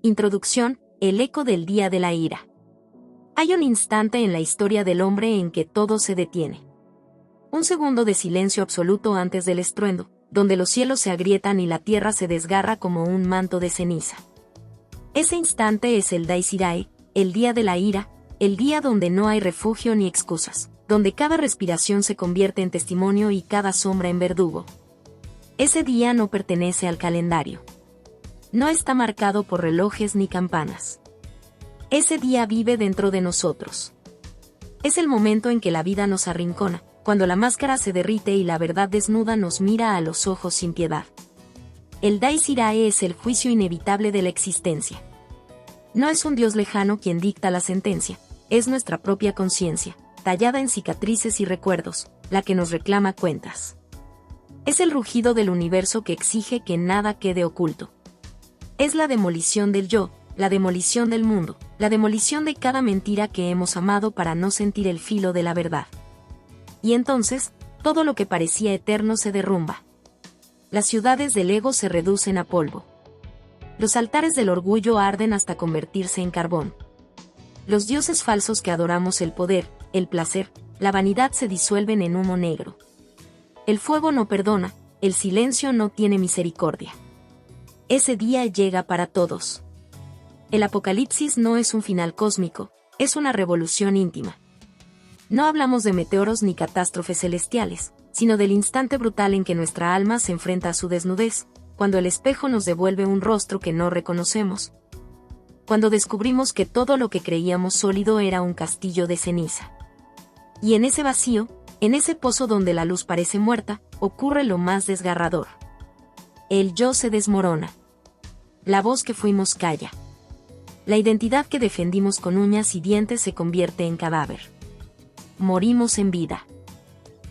Introducción, el eco del día de la ira. Hay un instante en la historia del hombre en que todo se detiene. Un segundo de silencio absoluto antes del estruendo, donde los cielos se agrietan y la tierra se desgarra como un manto de ceniza. Ese instante es el Dies Irae, el día de la ira, el día donde no hay refugio ni excusas, donde cada respiración se convierte en testimonio y cada sombra en verdugo. Ese día no pertenece al calendario. No está marcado por relojes ni campanas. Ese día vive dentro de nosotros. Es el momento en que la vida nos arrincona, cuando la máscara se derrite y la verdad desnuda nos mira a los ojos sin piedad. El Dies Irae es el juicio inevitable de la existencia. No es un Dios lejano quien dicta la sentencia, es nuestra propia conciencia, tallada en cicatrices y recuerdos, la que nos reclama cuentas. Es el rugido del universo que exige que nada quede oculto. Es la demolición del yo, la demolición del mundo, la demolición de cada mentira que hemos amado para no sentir el filo de la verdad. Y entonces, todo lo que parecía eterno se derrumba. Las ciudades del ego se reducen a polvo. Los altares del orgullo arden hasta convertirse en carbón. Los dioses falsos que adoramos el poder, el placer, la vanidad se disuelven en humo negro. El fuego no perdona, el silencio no tiene misericordia. Ese día llega para todos. El apocalipsis no es un final cósmico, es una revolución íntima. No hablamos de meteoros ni catástrofes celestiales, sino del instante brutal en que nuestra alma se enfrenta a su desnudez, cuando el espejo nos devuelve un rostro que no reconocemos. Cuando descubrimos que todo lo que creíamos sólido era un castillo de ceniza. Y en ese vacío, en ese pozo donde la luz parece muerta, ocurre lo más desgarrador. El yo se desmorona. La voz que fuimos calla. La identidad que defendimos con uñas y dientes se convierte en cadáver. Morimos en vida.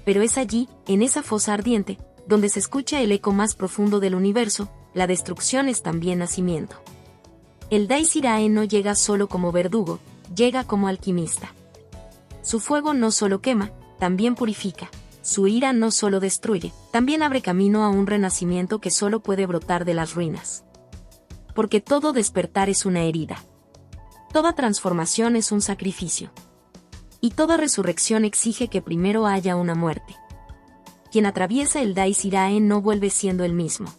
Pero es allí, en esa fosa ardiente, donde se escucha el eco más profundo del universo, la destrucción es también nacimiento. El Dies Irae no llega solo como verdugo, llega como alquimista. Su fuego no solo quema, también purifica. Su ira no solo destruye, también abre camino a un renacimiento que solo puede brotar de las ruinas. Porque todo despertar es una herida. Toda transformación es un sacrificio. Y toda resurrección exige que primero haya una muerte. Quien atraviesa el Dies Irae no vuelve siendo el mismo.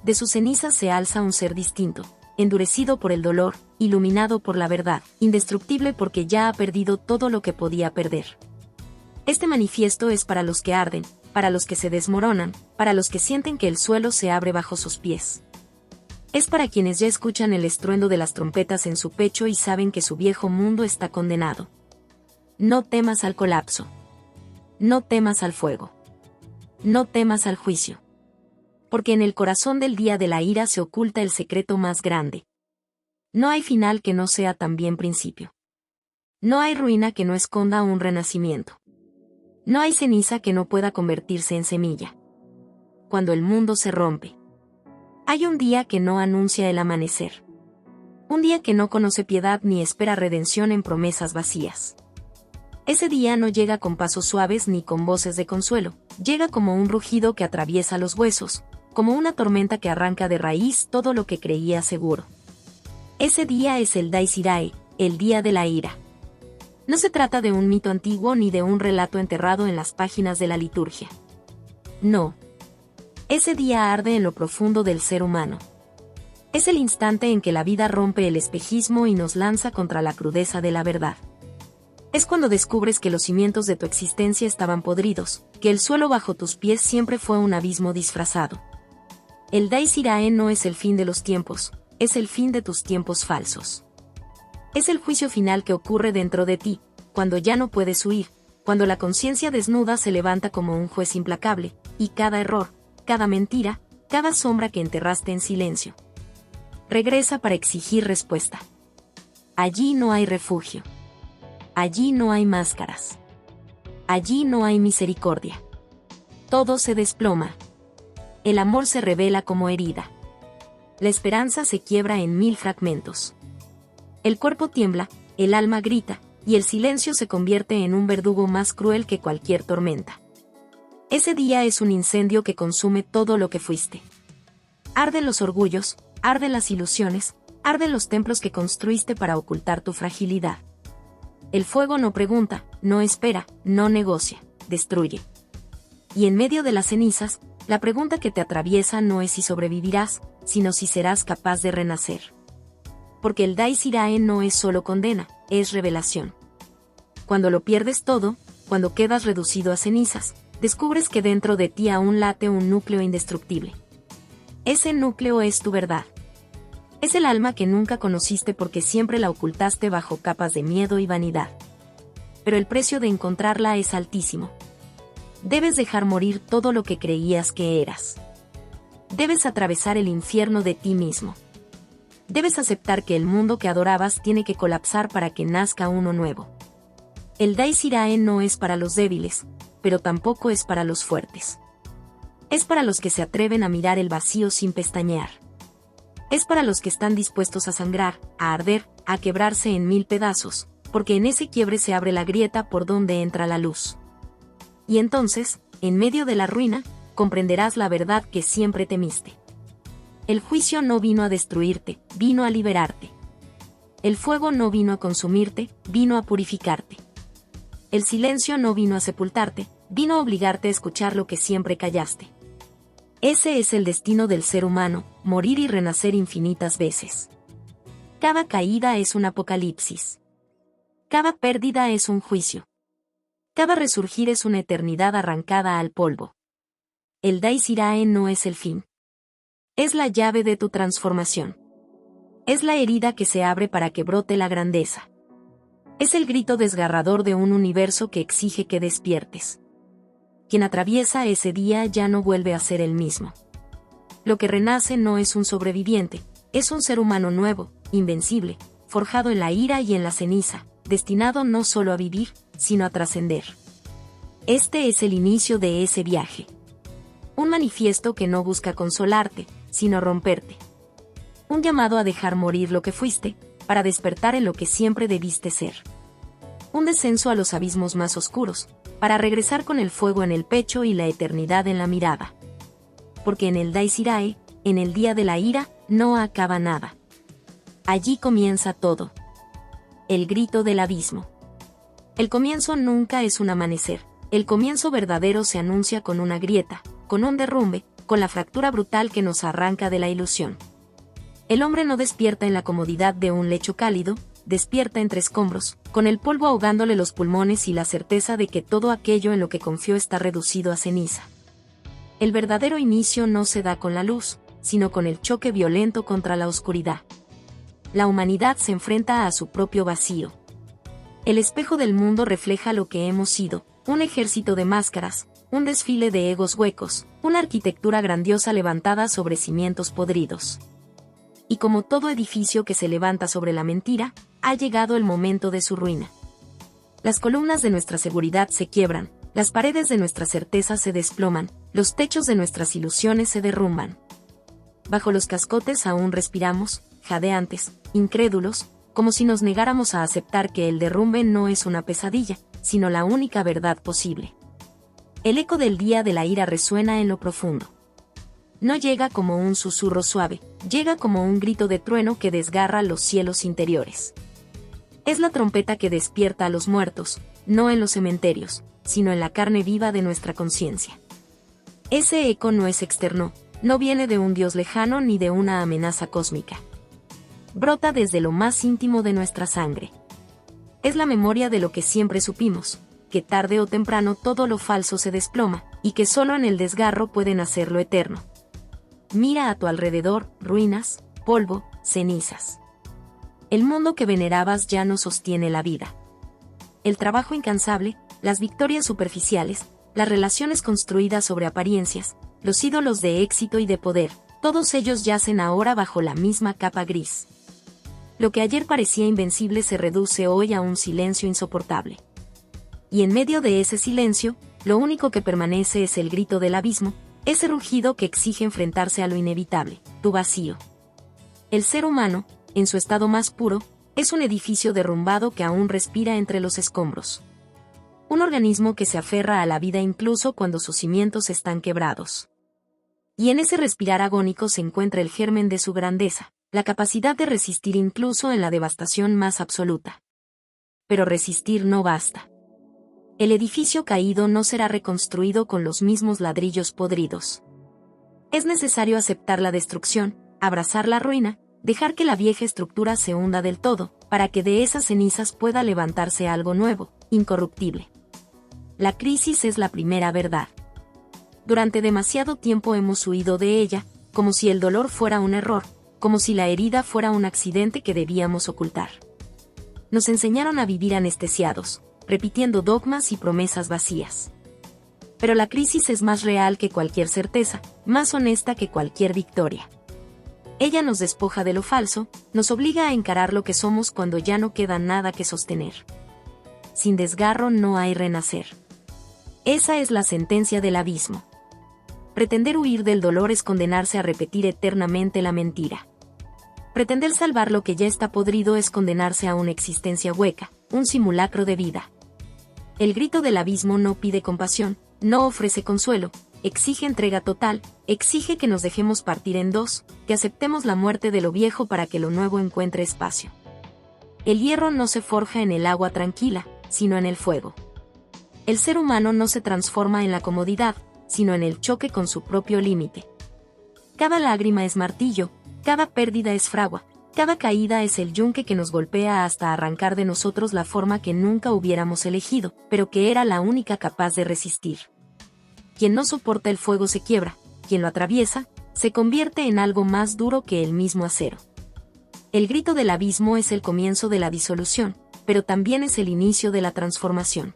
De sus cenizas se alza un ser distinto, endurecido por el dolor, iluminado por la verdad, indestructible porque ya ha perdido todo lo que podía perder. Este manifiesto es para los que arden, para los que se desmoronan, para los que sienten que el suelo se abre bajo sus pies. Es para quienes ya escuchan el estruendo de las trompetas en su pecho y saben que su viejo mundo está condenado. No temas al colapso. No temas al fuego. No temas al juicio. Porque en el corazón del día de la ira se oculta el secreto más grande. No hay final que no sea también principio. No hay ruina que no esconda un renacimiento. No hay ceniza que no pueda convertirse en semilla. Cuando el mundo se rompe. Hay un día que no anuncia el amanecer. Un día que no conoce piedad ni espera redención en promesas vacías. Ese día no llega con pasos suaves ni con voces de consuelo, llega como un rugido que atraviesa los huesos, como una tormenta que arranca de raíz todo lo que creía seguro. Ese día es el Dies Irae, el día de la ira. No se trata de un mito antiguo ni de un relato enterrado en las páginas de la liturgia. No. Ese día arde en lo profundo del ser humano. Es el instante en que la vida rompe el espejismo y nos lanza contra la crudeza de la verdad. Es cuando descubres que los cimientos de tu existencia estaban podridos, que el suelo bajo tus pies siempre fue un abismo disfrazado. El Dies Irae no es el fin de los tiempos, es el fin de tus tiempos falsos. Es el juicio final que ocurre dentro de ti, cuando ya no puedes huir, cuando la conciencia desnuda se levanta como un juez implacable, y cada error, cada mentira, cada sombra que enterraste en silencio, regresa para exigir respuesta. Allí no hay refugio. Allí no hay máscaras. Allí no hay misericordia. Todo se desploma. El amor se revela como herida. La esperanza se quiebra en 1000 fragmentos. El cuerpo tiembla, el alma grita, y el silencio se convierte en un verdugo más cruel que cualquier tormenta. Ese día es un incendio que consume todo lo que fuiste. Arden los orgullos, arden las ilusiones, Arden los templos que construiste para ocultar tu fragilidad. El fuego no pregunta, no espera, no negocia, destruye. Y en medio de las cenizas, la pregunta que te atraviesa no es si sobrevivirás, sino si serás capaz de renacer. Porque el Dais Irae no es solo condena, es revelación. Cuando lo pierdes todo, cuando quedas reducido a cenizas, descubres que dentro de ti aún late un núcleo indestructible. Ese núcleo es tu verdad. Es el alma que nunca conociste porque siempre la ocultaste bajo capas de miedo y vanidad. Pero el precio de encontrarla es altísimo. Debes dejar morir todo lo que creías que eras. Debes atravesar el infierno de ti mismo. Debes aceptar que el mundo que adorabas tiene que colapsar para que nazca uno nuevo. El Dais Irae no es para los débiles, pero tampoco es para los fuertes. Es para los que se atreven a mirar el vacío sin pestañear. Es para los que están dispuestos a sangrar, a arder, a quebrarse en 1000 pedazos, porque en ese quiebre se abre la grieta por donde entra la luz. Y entonces, en medio de la ruina, comprenderás la verdad que siempre temiste. El juicio no vino a destruirte, vino a liberarte. El fuego no vino a consumirte, vino a purificarte. El silencio no vino a sepultarte, vino a obligarte a escuchar lo que siempre callaste. Ese es el destino del ser humano, morir y renacer infinitas veces. Cada caída es un apocalipsis. Cada pérdida es un juicio. Cada resurgir es una eternidad arrancada al polvo. El Dais Irae no es el fin. Es la llave de tu transformación. Es la herida que se abre para que brote la grandeza. Es el grito desgarrador de un universo que exige que despiertes. Quien atraviesa ese día ya no vuelve a ser el mismo. Lo que renace no es un sobreviviente, es un ser humano nuevo, invencible, forjado en la ira y en la ceniza, destinado no solo a vivir, sino a trascender. Este es el inicio de ese viaje. Un manifiesto que no busca consolarte, sino romperte. Un llamado a dejar morir lo que fuiste, para despertar en lo que siempre debiste ser. Un descenso a los abismos más oscuros, para regresar con el fuego en el pecho y la eternidad en la mirada. Porque en el Dais Irae, en el día de la ira, no acaba nada. Allí comienza todo. El grito del abismo. El comienzo nunca es un amanecer. El comienzo verdadero se anuncia con una grieta, con un derrumbe, con la fractura brutal que nos arranca de la ilusión. El hombre no despierta en la comodidad de un lecho cálido, despierta entre escombros, con el polvo ahogándole los pulmones y la certeza de que todo aquello en lo que confió está reducido a ceniza. El verdadero inicio no se da con la luz, sino con el choque violento contra la oscuridad. La humanidad se enfrenta a su propio vacío. El espejo del mundo refleja lo que hemos sido, un ejército de máscaras, un desfile de egos huecos, una arquitectura grandiosa levantada sobre cimientos podridos. Y como todo edificio que se levanta sobre la mentira, ha llegado el momento de su ruina. Las columnas de nuestra seguridad se quiebran, las paredes de nuestra certeza se desploman, los techos de nuestras ilusiones se derrumban. Bajo los cascotes aún respiramos, jadeantes, incrédulos, como si nos negáramos a aceptar que el derrumbe no es una pesadilla, sino la única verdad posible. El eco del día de la ira resuena en lo profundo. No llega como un susurro suave, llega como un grito de trueno que desgarra los cielos interiores. Es la trompeta que despierta a los muertos, no en los cementerios, sino en la carne viva de nuestra conciencia. Ese eco no es externo, no viene de un dios lejano ni de una amenaza cósmica. Brota desde lo más íntimo de nuestra sangre. Es la memoria de lo que siempre supimos, que tarde o temprano todo lo falso se desploma, y que solo en el desgarro puede nacer lo eterno. Mira a tu alrededor, ruinas, polvo, cenizas. El mundo que venerabas ya no sostiene la vida. El trabajo incansable, las victorias superficiales, las relaciones construidas sobre apariencias, los ídolos de éxito y de poder, todos ellos yacen ahora bajo la misma capa gris. Lo que ayer parecía invencible se reduce hoy a un silencio insoportable. Y en medio de ese silencio, lo único que permanece es el grito del abismo, ese rugido que exige enfrentarse a lo inevitable, tu vacío. El ser humano, en su estado más puro, es un edificio derrumbado que aún respira entre los escombros. Un organismo que se aferra a la vida incluso cuando sus cimientos están quebrados. Y en ese respirar agónico se encuentra el germen de su grandeza, La capacidad de resistir incluso en la devastación más absoluta. Pero resistir no basta. El edificio caído no será reconstruido con los mismos ladrillos podridos. Es necesario aceptar la destrucción, abrazar la ruina, dejar que la vieja estructura se hunda del todo, para que de esas cenizas pueda levantarse algo nuevo, incorruptible. La crisis es la primera verdad. Durante demasiado tiempo hemos huido de ella, como si el dolor fuera un error, como si la herida fuera un accidente que debíamos ocultar. Nos enseñaron a vivir anestesiados, repitiendo dogmas y promesas vacías. Pero la crisis es más real que cualquier certeza, más honesta que cualquier victoria. Ella nos despoja de lo falso, nos obliga a encarar lo que somos cuando ya no queda nada que sostener. Sin desgarro no hay renacer. Esa es la sentencia del abismo. Pretender huir del dolor es condenarse a repetir eternamente la mentira. Pretender salvar lo que ya está podrido es condenarse a una existencia hueca, un simulacro de vida. El grito del abismo no pide compasión, no ofrece consuelo, exige entrega total, exige que nos dejemos partir en dos, que aceptemos la muerte de lo viejo para que lo nuevo encuentre espacio. El hierro no se forja en el agua tranquila, sino en el fuego. El ser humano no se transforma en la comodidad, sino en el choque con su propio límite. Cada lágrima es martillo, cada pérdida es fragua, cada caída es el yunque que nos golpea hasta arrancar de nosotros la forma que nunca hubiéramos elegido, pero que era la única capaz de resistir. Quien no soporta el fuego se quiebra, quien lo atraviesa, se convierte en algo más duro que el mismo acero. El grito del abismo es el comienzo de la disolución, pero también es el inicio de la transformación.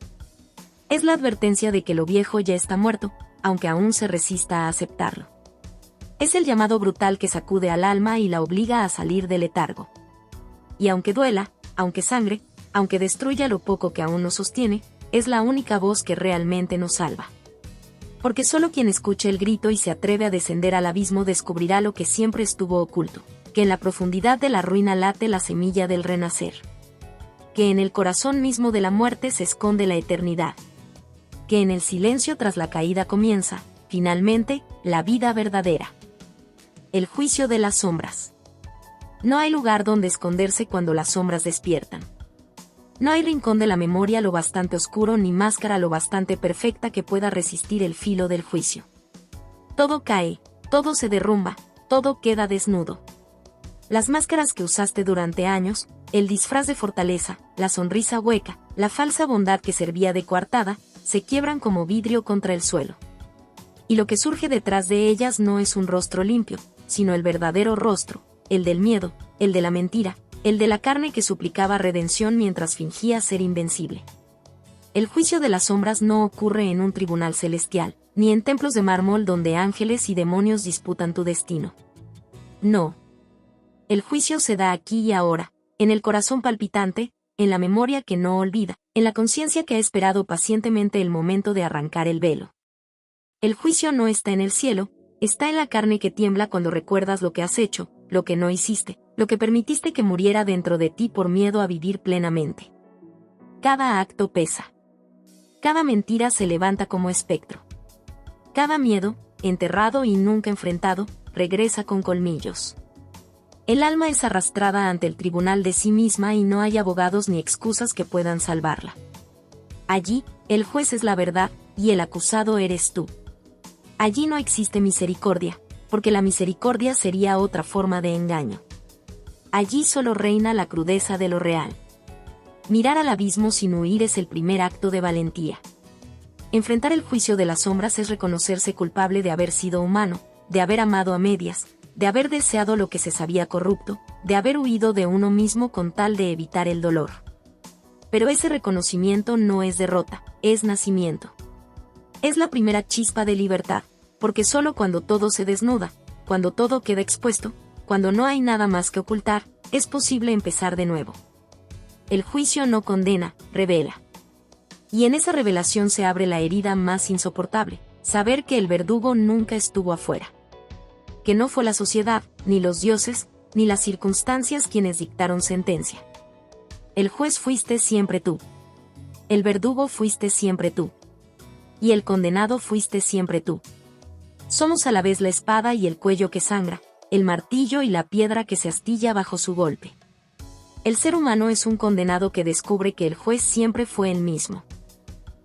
Es la advertencia de que lo viejo ya está muerto, aunque aún se resista a aceptarlo. Es el llamado brutal que sacude al alma y la obliga a salir del letargo. Y aunque duela, aunque sangre, aunque destruya lo poco que aún nos sostiene, es la única voz que realmente nos salva. Porque solo quien escuche el grito y se atreve a descender al abismo descubrirá lo que siempre estuvo oculto, que en la profundidad de la ruina late la semilla del renacer. Que en el corazón mismo de la muerte se esconde la eternidad. Que en el silencio tras la caída comienza, finalmente, la vida verdadera. El juicio de las sombras. No hay lugar donde esconderse cuando las sombras despiertan. No hay rincón de la memoria lo bastante oscuro ni máscara lo bastante perfecta que pueda resistir el filo del juicio. Todo cae, todo se derrumba, todo queda desnudo. Las máscaras que usaste durante años, el disfraz de fortaleza, la sonrisa hueca, la falsa bondad que servía de coartada, se quiebran como vidrio contra el suelo. Y lo que surge detrás de ellas no es un rostro limpio, sino el verdadero rostro, el del miedo, el de la mentira, el de la carne que suplicaba redención mientras fingía ser invencible. El juicio de las sombras no ocurre en un tribunal celestial, ni en templos de mármol donde ángeles y demonios disputan tu destino. No. El juicio se da aquí y ahora, en el corazón palpitante, en la memoria que no olvida, en la conciencia que ha esperado pacientemente el momento de arrancar el velo. El juicio no está en el cielo, está en la carne que tiembla cuando recuerdas lo que has hecho, lo que no hiciste, lo que permitiste que muriera dentro de ti por miedo a vivir plenamente. Cada acto pesa. Cada mentira se levanta como espectro. Cada miedo, enterrado y nunca enfrentado, regresa con colmillos. El alma es arrastrada ante el tribunal de sí misma y no hay abogados ni excusas que puedan salvarla. Allí, el juez es la verdad, y el acusado eres tú. Allí no existe misericordia, porque la misericordia sería otra forma de engaño. Allí solo reina la crudeza de lo real. Mirar al abismo sin huir es el primer acto de valentía. Enfrentar el juicio de las sombras es reconocerse culpable de haber sido humano, de haber amado a medias, de haber deseado lo que se sabía corrupto, de haber huido de uno mismo con tal de evitar el dolor. Pero ese reconocimiento no es derrota, es nacimiento. Es la primera chispa de libertad, porque solo cuando todo se desnuda, cuando todo queda expuesto, cuando no hay nada más que ocultar, es posible empezar de nuevo. El juicio no condena, revela. Y en esa revelación se abre la herida más insoportable, saber que el verdugo nunca estuvo afuera. Que no fue la sociedad, ni los dioses, ni las circunstancias quienes dictaron sentencia. El juez fuiste siempre tú. El verdugo fuiste siempre tú. Y el condenado fuiste siempre tú. Somos a la vez la espada y el cuello que sangra, el martillo y la piedra que se astilla bajo su golpe. El ser humano es un condenado que descubre que el juez siempre fue el mismo.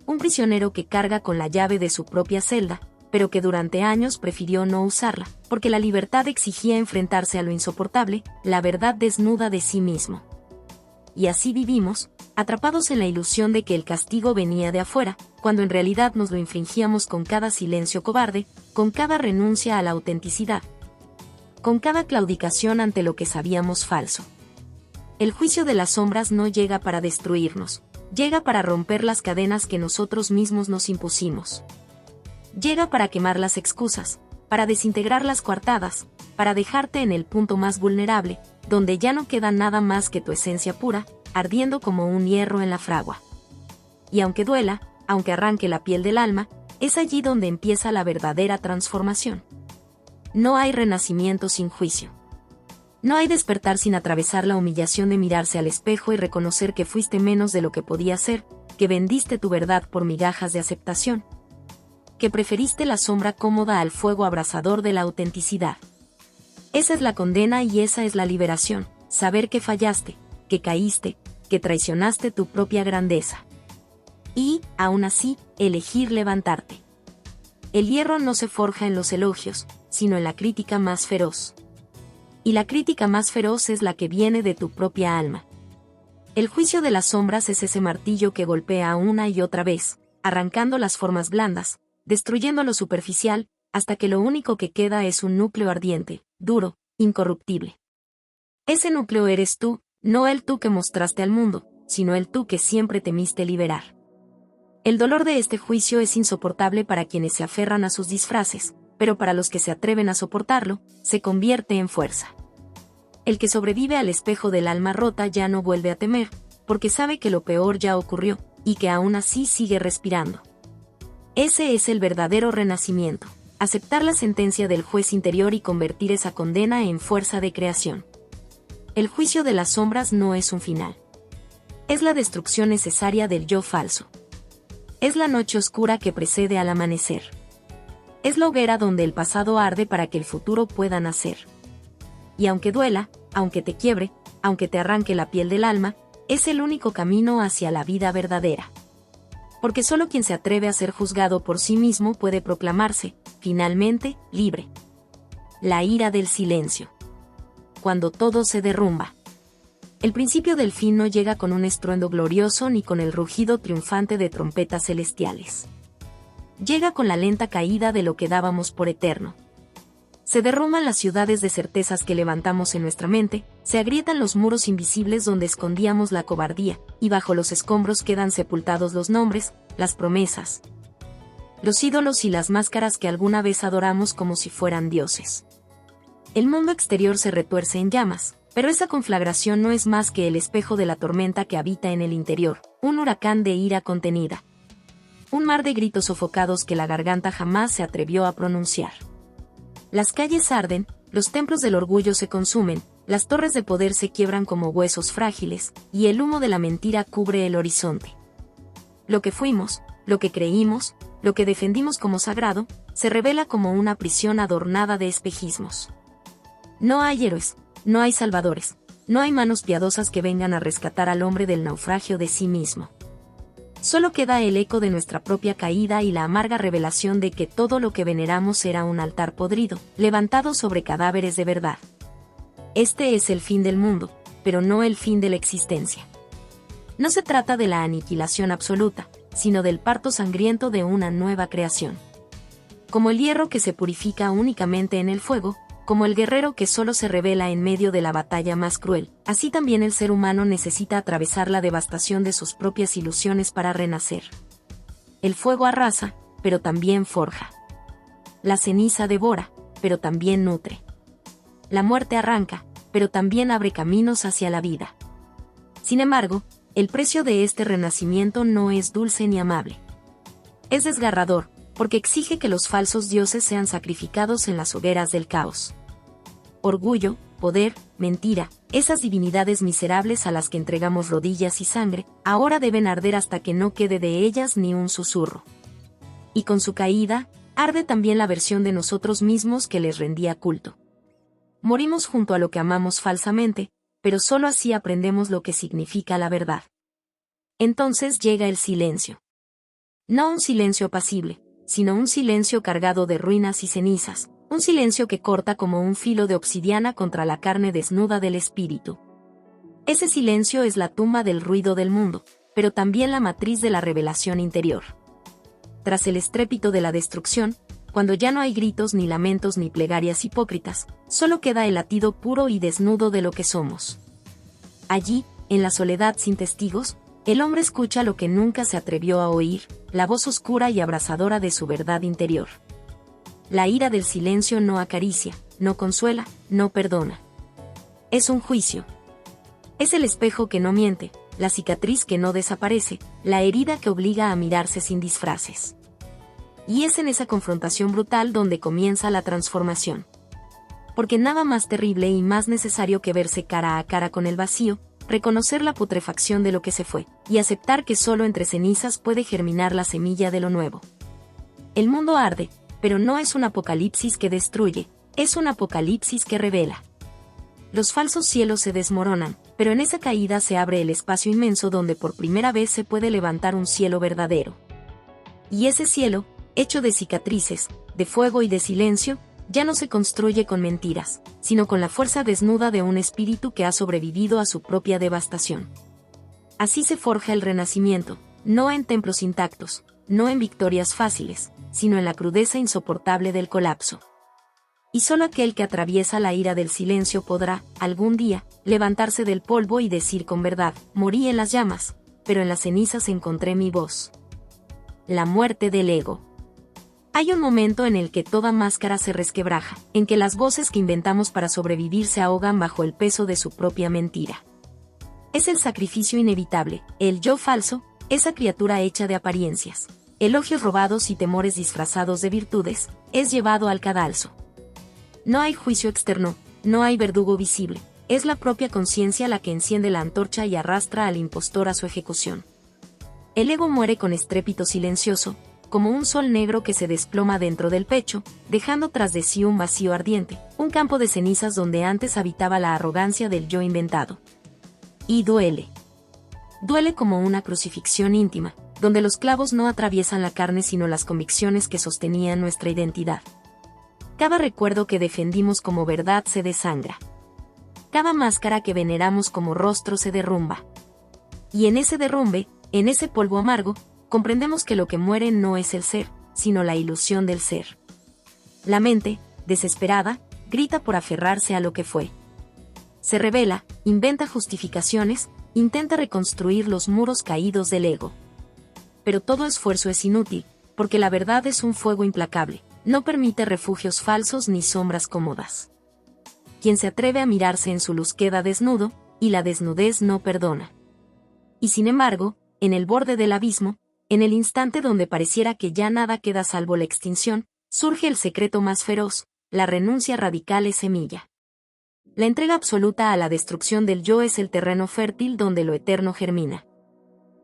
Un prisionero que carga con la llave de su propia celda, pero que durante años prefirió no usarla, porque la libertad exigía enfrentarse a lo insoportable, la verdad desnuda de sí mismo. Y así vivimos, atrapados en la ilusión de que el castigo venía de afuera, cuando en realidad nos lo infringíamos con cada silencio cobarde, con cada renuncia a la autenticidad, con cada claudicación ante lo que sabíamos falso. El juicio de las sombras no llega para destruirnos, llega para romper las cadenas que nosotros mismos nos impusimos. Llega para quemar las excusas, para desintegrar las coartadas, para dejarte en el punto más vulnerable, donde ya no queda nada más que tu esencia pura, ardiendo como un hierro en la fragua. Y aunque duela, aunque arranque la piel del alma, es allí donde empieza la verdadera transformación. No hay renacimiento sin juicio. No hay despertar sin atravesar la humillación de mirarse al espejo y reconocer que fuiste menos de lo que podías ser, que vendiste tu verdad por migajas de aceptación, que preferiste la sombra cómoda al fuego abrasador de la autenticidad. Esa es la condena y esa es la liberación, saber que fallaste, que caíste, que traicionaste tu propia grandeza. Y, aún así, elegir levantarte. El hierro no se forja en los elogios, sino en la crítica más feroz. Y la crítica más feroz es la que viene de tu propia alma. El juicio de las sombras es ese martillo que golpea una y otra vez, arrancando las formas blandas, destruyendo lo superficial, hasta que lo único que queda es un núcleo ardiente, duro, incorruptible. Ese núcleo eres tú, no el tú que mostraste al mundo, sino el tú que siempre temiste liberar. El dolor de este juicio es insoportable para quienes se aferran a sus disfraces, pero para los que se atreven a soportarlo, se convierte en fuerza. El que sobrevive al espejo del alma rota ya no vuelve a temer, porque sabe que lo peor ya ocurrió, y que aún así sigue respirando. Ese es el verdadero renacimiento, aceptar la sentencia del juez interior y convertir esa condena en fuerza de creación. El juicio de las sombras no es un final. Es la destrucción necesaria del yo falso. Es la noche oscura que precede al amanecer. Es la hoguera donde el pasado arde para que el futuro pueda nacer. Y aunque duela, aunque te quiebre, aunque te arranque la piel del alma, es el único camino hacia la vida verdadera. Porque solo quien se atreve a ser juzgado por sí mismo puede proclamarse, finalmente, libre. La ira del silencio. Cuando todo se derrumba. El principio del fin no llega con un estruendo glorioso ni con el rugido triunfante de trompetas celestiales. Llega con la lenta caída de lo que dábamos por eterno. Se derrumban las ciudades de certezas que levantamos en nuestra mente, se agrietan los muros invisibles donde escondíamos la cobardía, y bajo los escombros quedan sepultados los nombres, las promesas, los ídolos y las máscaras que alguna vez adoramos como si fueran dioses. El mundo exterior se retuerce en llamas, pero esa conflagración no es más que el espejo de la tormenta que habita en el interior, un huracán de ira contenida. Un mar de gritos sofocados que la garganta jamás se atrevió a pronunciar. Las calles arden, los templos del orgullo se consumen, las torres de poder se quiebran como huesos frágiles, y el humo de la mentira cubre el horizonte. Lo que fuimos, lo que creímos, lo que defendimos como sagrado, se revela como una prisión adornada de espejismos. No hay héroes, no hay salvadores, no hay manos piadosas que vengan a rescatar al hombre del naufragio de sí mismo. Solo queda el eco de nuestra propia caída y la amarga revelación de que todo lo que veneramos era un altar podrido, levantado sobre cadáveres de verdad. Este es el fin del mundo, pero no el fin de la existencia. No se trata de la aniquilación absoluta, sino del parto sangriento de una nueva creación. Como el hierro que se purifica únicamente en el fuego, como el guerrero que solo se revela en medio de la batalla más cruel, así también el ser humano necesita atravesar la devastación de sus propias ilusiones para renacer. El fuego arrasa, pero también forja. La ceniza devora, pero también nutre. La muerte arranca, pero también abre caminos hacia la vida. Sin embargo, el precio de este renacimiento no es dulce ni amable. Es desgarrador, porque exige que los falsos dioses sean sacrificados en las hogueras del caos. Orgullo, poder, mentira, esas divinidades miserables a las que entregamos rodillas y sangre, ahora deben arder hasta que no quede de ellas ni un susurro. Y con su caída, arde también la versión de nosotros mismos que les rendía culto. Morimos junto a lo que amamos falsamente, pero solo así aprendemos lo que significa la verdad. Entonces llega el silencio. No un silencio apacible, sino un silencio cargado de ruinas y cenizas, un silencio que corta como un filo de obsidiana contra la carne desnuda del espíritu. Ese silencio es la tumba del ruido del mundo, pero también la matriz de la revelación interior. Tras el estrépito de la destrucción, cuando ya no hay gritos ni lamentos ni plegarias hipócritas, solo queda el latido puro y desnudo de lo que somos. Allí, en la soledad sin testigos, el hombre escucha lo que nunca se atrevió a oír, la voz oscura y abrasadora de su verdad interior. La ira del silencio no acaricia, no consuela, no perdona. Es un juicio. Es el espejo que no miente, la cicatriz que no desaparece, la herida que obliga a mirarse sin disfraces. Y es en esa confrontación brutal donde comienza la transformación. Porque nada más terrible y más necesario que verse cara a cara con el vacío, reconocer la putrefacción de lo que se fue, y aceptar que solo entre cenizas puede germinar la semilla de lo nuevo. El mundo arde, pero no es un apocalipsis que destruye, es un apocalipsis que revela. Los falsos cielos se desmoronan, pero en esa caída se abre el espacio inmenso donde por primera vez se puede levantar un cielo verdadero. Y ese cielo, hecho de cicatrices, de fuego y de silencio, ya no se construye con mentiras, sino con la fuerza desnuda de un espíritu que ha sobrevivido a su propia devastación. Así se forja el renacimiento, no en templos intactos, no en victorias fáciles, sino en la crudeza insoportable del colapso. Y solo aquel que atraviesa la ira del silencio podrá, algún día, levantarse del polvo y decir con verdad: morí en las llamas, pero en las cenizas encontré mi voz. La muerte del ego. Hay un momento en el que toda máscara se resquebraja, en que las voces que inventamos para sobrevivir se ahogan bajo el peso de su propia mentira. Es el sacrificio inevitable, el yo falso, esa criatura hecha de apariencias, elogios robados y temores disfrazados de virtudes, es llevado al cadalso. No hay juicio externo, no hay verdugo visible, es la propia conciencia la que enciende la antorcha y arrastra al impostor a su ejecución. El ego muere con estrépito silencioso, como un sol negro que se desploma dentro del pecho, dejando tras de sí un vacío ardiente, un campo de cenizas donde antes habitaba la arrogancia del yo inventado. Y duele. Duele como una crucifixión íntima, donde los clavos no atraviesan la carne sino las convicciones que sostenían nuestra identidad. Cada recuerdo que defendimos como verdad se desangra. Cada máscara que veneramos como rostro se derrumba. Y en ese derrumbe, en ese polvo amargo, comprendemos que lo que muere no es el ser, sino la ilusión del ser. La mente, desesperada, grita por aferrarse a lo que fue. Se revela, inventa justificaciones, intenta reconstruir los muros caídos del ego. Pero todo esfuerzo es inútil, porque la verdad es un fuego implacable, no permite refugios falsos ni sombras cómodas. Quien se atreve a mirarse en su luz queda desnudo, y la desnudez no perdona. Y sin embargo, en el borde del abismo, en el instante donde pareciera que ya nada queda salvo la extinción, surge el secreto más feroz: la renuncia radical es semilla. La entrega absoluta a la destrucción del yo es el terreno fértil donde lo eterno germina.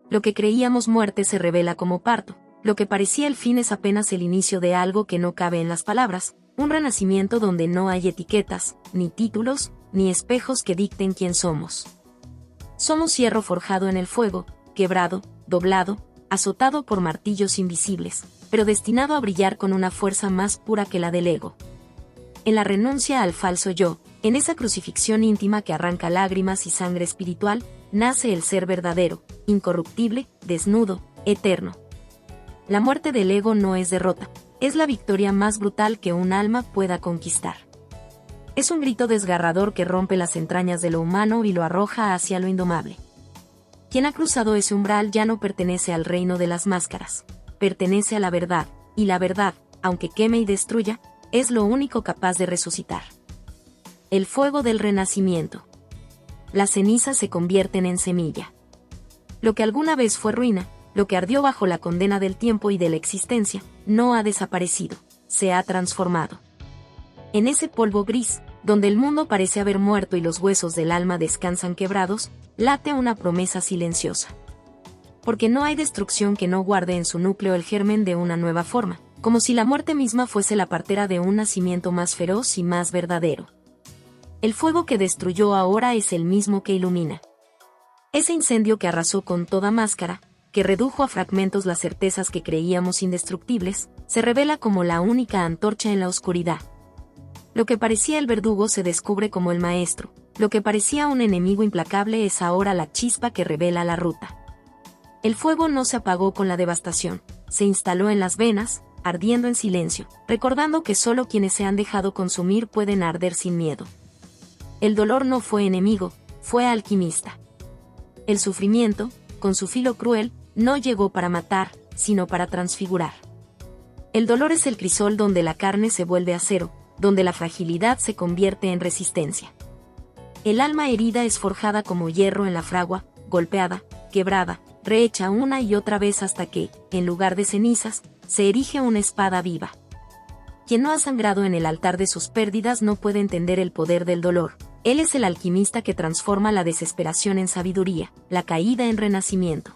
Lo que creíamos muerte se revela como parto, lo que parecía el fin es apenas el inicio de algo que no cabe en las palabras, un renacimiento donde no hay etiquetas, ni títulos, ni espejos que dicten quién somos. Somos hierro forjado en el fuego, quebrado, doblado, azotado por martillos invisibles, pero destinado a brillar con una fuerza más pura que la del ego. En la renuncia al falso yo, en esa crucifixión íntima que arranca lágrimas y sangre espiritual, nace el ser verdadero, incorruptible, desnudo, eterno. La muerte del ego no es derrota, es la victoria más brutal que un alma pueda conquistar. Es un grito desgarrador que rompe las entrañas de lo humano y lo arroja hacia lo indomable. Quien ha cruzado ese umbral ya no pertenece al reino de las máscaras, pertenece a la verdad, y la verdad, aunque queme y destruya, es lo único capaz de resucitar. El fuego del renacimiento. Las cenizas se convierten en semilla. Lo que alguna vez fue ruina, lo que ardió bajo la condena del tiempo y de la existencia, no ha desaparecido, se ha transformado. En ese polvo gris, donde el mundo parece haber muerto y los huesos del alma descansan quebrados, late una promesa silenciosa. Porque no hay destrucción que no guarde en su núcleo el germen de una nueva forma, como si la muerte misma fuese la partera de un nacimiento más feroz y más verdadero. El fuego que destruyó ahora es el mismo que ilumina. Ese incendio que arrasó con toda máscara, que redujo a fragmentos las certezas que creíamos indestructibles, se revela como la única antorcha en la oscuridad. Lo que parecía el verdugo se descubre como el maestro, lo que parecía un enemigo implacable es ahora la chispa que revela la ruta. El fuego no se apagó con la devastación, se instaló en las venas, ardiendo en silencio, recordando que solo quienes se han dejado consumir pueden arder sin miedo. El dolor no fue enemigo, fue alquimista. El sufrimiento, con su filo cruel, no llegó para matar, sino para transfigurar. El dolor es el crisol donde la carne se vuelve acero, donde la fragilidad se convierte en resistencia. El alma herida es forjada como hierro en la fragua, golpeada, quebrada, rehecha una y otra vez hasta que, en lugar de cenizas, se erige una espada viva. Quien no ha sangrado en el altar de sus pérdidas no puede entender el poder del dolor. Él es el alquimista que transforma la desesperación en sabiduría, la caída en renacimiento.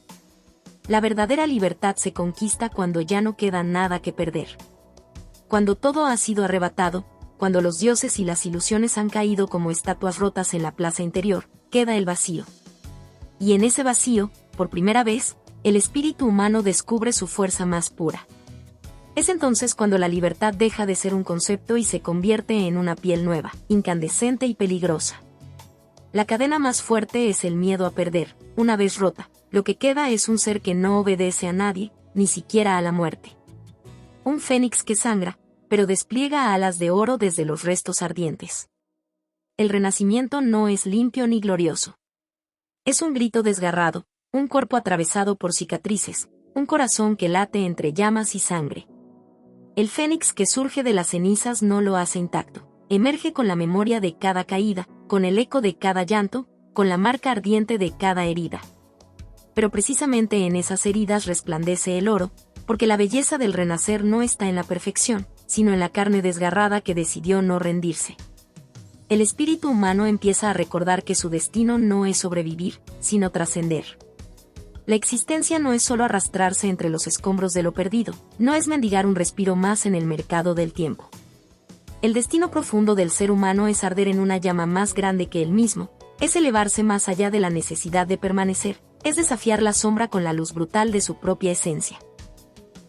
La verdadera libertad se conquista cuando ya no queda nada que perder. Cuando todo ha sido arrebatado, cuando los dioses y las ilusiones han caído como estatuas rotas en la plaza interior, queda el vacío. Y en ese vacío, por primera vez, el espíritu humano descubre su fuerza más pura. Es entonces cuando la libertad deja de ser un concepto y se convierte en una piel nueva, incandescente y peligrosa. La cadena más fuerte es el miedo a perder. Una vez rota, lo que queda es un ser que no obedece a nadie, ni siquiera a la muerte. Un fénix que sangra, pero despliega alas de oro desde los restos ardientes. El renacimiento no es limpio ni glorioso. Es un grito desgarrado, un cuerpo atravesado por cicatrices, un corazón que late entre llamas y sangre. El fénix que surge de las cenizas no lo hace intacto, emerge con la memoria de cada caída, con el eco de cada llanto, con la marca ardiente de cada herida. Pero precisamente en esas heridas resplandece el oro, porque la belleza del renacer no está en la perfección, sino en la carne desgarrada que decidió no rendirse. El espíritu humano empieza a recordar que su destino no es sobrevivir, sino trascender. La existencia no es solo arrastrarse entre los escombros de lo perdido, no es mendigar un respiro más en el mercado del tiempo. El destino profundo del ser humano es arder en una llama más grande que él mismo, es elevarse más allá de la necesidad de permanecer, es desafiar la sombra con la luz brutal de su propia esencia.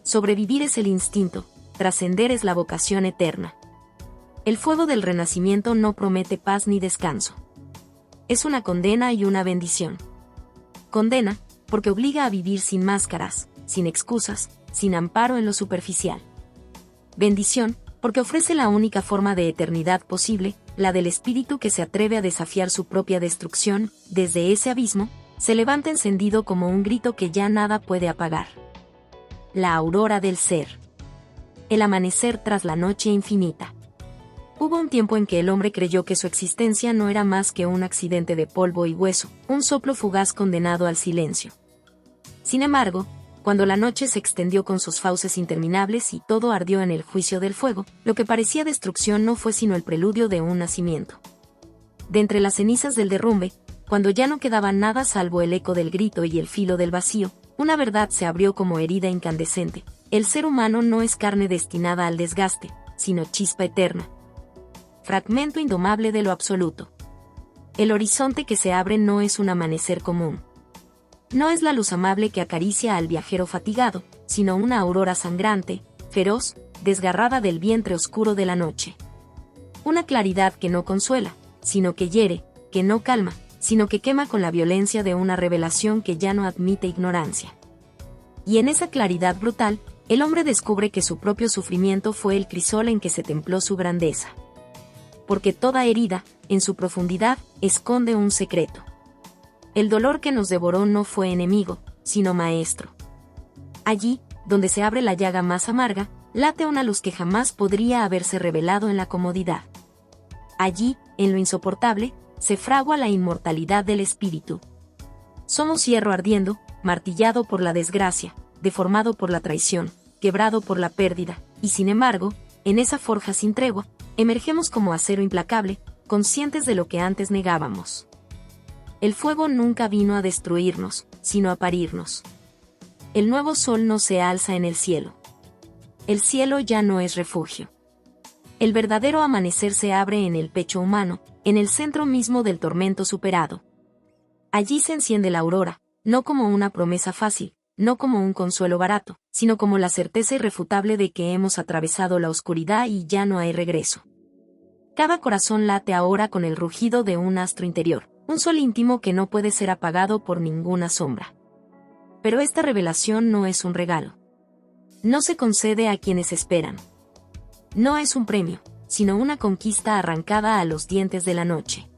Sobrevivir es el instinto, trascender es la vocación eterna. El fuego del renacimiento no promete paz ni descanso. Es una condena y una bendición. Condena, porque obliga a vivir sin máscaras, sin excusas, sin amparo en lo superficial. Bendición, porque ofrece la única forma de eternidad posible, la del espíritu que se atreve a desafiar su propia destrucción, desde ese abismo, se levanta encendido como un grito que ya nada puede apagar. La aurora del ser. El amanecer tras la noche infinita. Hubo un tiempo en que el hombre creyó que su existencia no era más que un accidente de polvo y hueso, un soplo fugaz condenado al silencio. Sin embargo, cuando la noche se extendió con sus fauces interminables y todo ardió en el juicio del fuego, lo que parecía destrucción no fue sino el preludio de un nacimiento. De entre las cenizas del derrumbe, cuando ya no quedaba nada salvo el eco del grito y el filo del vacío, una verdad se abrió como herida incandescente. El ser humano no es carne destinada al desgaste, sino chispa eterna. Fragmento indomable de lo absoluto. El horizonte que se abre no es un amanecer común. No es la luz amable que acaricia al viajero fatigado, sino una aurora sangrante, feroz, desgarrada del vientre oscuro de la noche. Una claridad que no consuela, sino que hiere, que no calma, sino que quema con la violencia de una revelación que ya no admite ignorancia. Y en esa claridad brutal, el hombre descubre que su propio sufrimiento fue el crisol en que se templó su grandeza. Porque toda herida, en su profundidad, esconde un secreto. El dolor que nos devoró no fue enemigo, sino maestro. Allí, donde se abre la llaga más amarga, late una luz que jamás podría haberse revelado en la comodidad. Allí, en lo insoportable, se fragua la inmortalidad del espíritu. Somos hierro ardiendo, martillado por la desgracia, deformado por la traición, quebrado por la pérdida, y sin embargo, en esa forja sin tregua, emergemos como acero implacable, conscientes de lo que antes negábamos. El fuego nunca vino a destruirnos, sino a parirnos. El nuevo sol no se alza en el cielo. El cielo ya no es refugio. El verdadero amanecer se abre en el pecho humano, en el centro mismo del tormento superado. Allí se enciende la aurora, no como una promesa fácil, no como un consuelo barato, sino como la certeza irrefutable de que hemos atravesado la oscuridad y ya no hay regreso. Cada corazón late ahora con el rugido de un astro interior, un sol íntimo que no puede ser apagado por ninguna sombra. Pero esta revelación no es un regalo. No se concede a quienes esperan. No es un premio, sino una conquista arrancada a los dientes de la noche.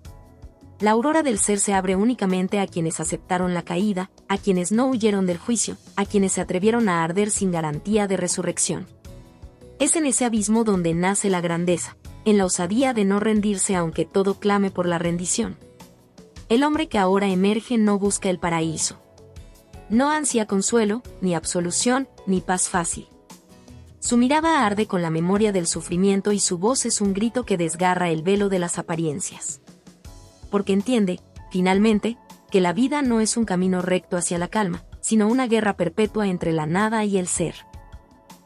La aurora del ser se abre únicamente a quienes aceptaron la caída, a quienes no huyeron del juicio, a quienes se atrevieron a arder sin garantía de resurrección. Es en ese abismo donde nace la grandeza, en la osadía de no rendirse aunque todo clame por la rendición. El hombre que ahora emerge no busca el paraíso. No ansía consuelo, ni absolución, ni paz fácil. Su mirada arde con la memoria del sufrimiento y su voz es un grito que desgarra el velo de las apariencias. Porque entiende, finalmente, que la vida no es un camino recto hacia la calma, sino una guerra perpetua entre la nada y el ser.